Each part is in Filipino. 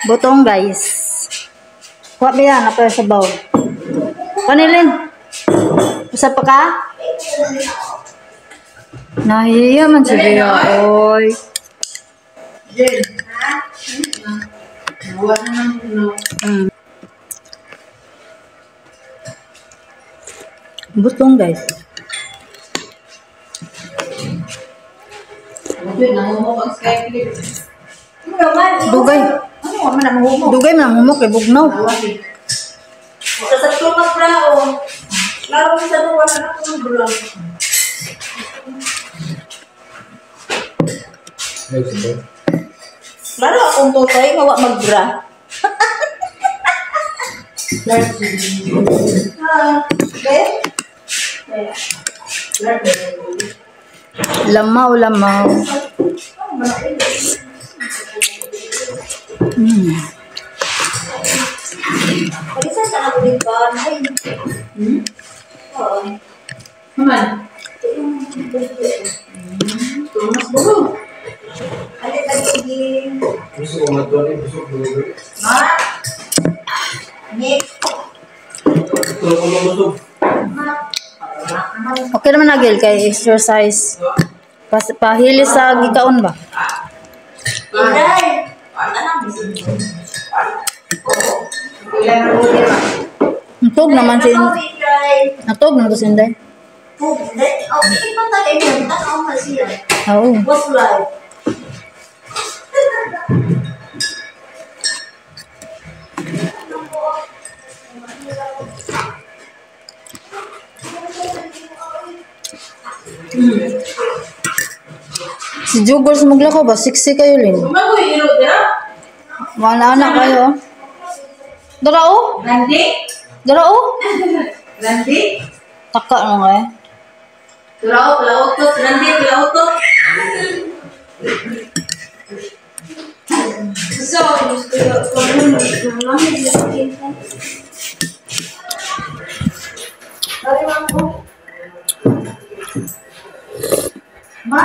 Butong guys. Kuha ba yan? Apa sa baw? Panilin. Usa pa ka? Nahiya man si Bea. Oy. Jen. Buat naman. Butong guys. Dugay. Dugay man ang humok kay bugnaw. Sa tumak brao. Laro sa duwa na akong bulang. Laro akong tutay nga wa magbra. Lamaw. Pag-isa sa ako din ba? Oo. Naman? Tumas buro. Alit lagi. Gusto ko matuwa rin. Gusto ko matuwa rin. Ma? Nick? Gusto ko mamusog. Okay naman nagil kay exercise. Pahili sa gikaon ba? Inday! Ano lang? Natog naman si Inday! Natog naman to si Inday. Inday? Oh, hindi pa tayo yun. Takaw ka siya. Oo. What's life? Si Jugol sa maglakaw ba? Siksi kayo Lin. Magoy, iro, dira? Wala anak kayo. Darao? Nandi? Darao? Nandi? Taka naman kaya. Tulao, palautot. Nandi, palautot. So, gusto ko muna. Namamit na kita. Dari mo. Ma?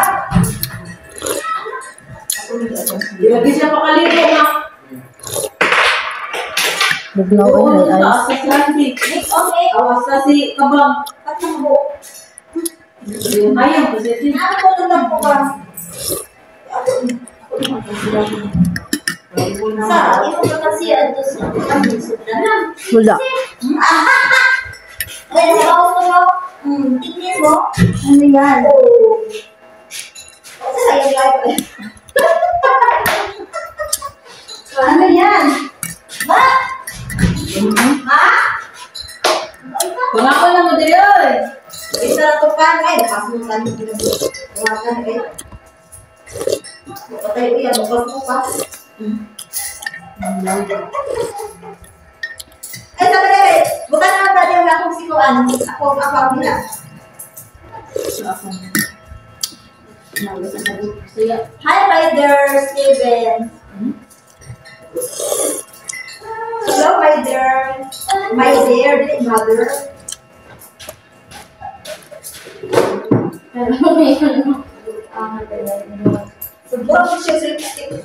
Di lagi siya pakaligo, ma. Bugnaw ay ay. Awas sa Nandi. Okay. Awas sa si Kabang. Katambo. Ayun, positive. Ano ko tulad po ba? Sa, ito ba kasi ito sa sudanan? Wala. Ay, sa bawas mo? Tingnan mo? Ano yan? Kasi sa yung live. Ano yan? Ma? Ma? Wala ko na mo din yun. Isa na ito pa. Ay, nakasunutan mo din. Tumakan kayo. Patay ko yan. Bukas mo pa. Ay, sabi na kayo. Bukan na ba yung akong sikuan? Ako ang nila. Hi, my dear Steven. Hello, my dear. My dear mother. Siguro siya sa lipstick.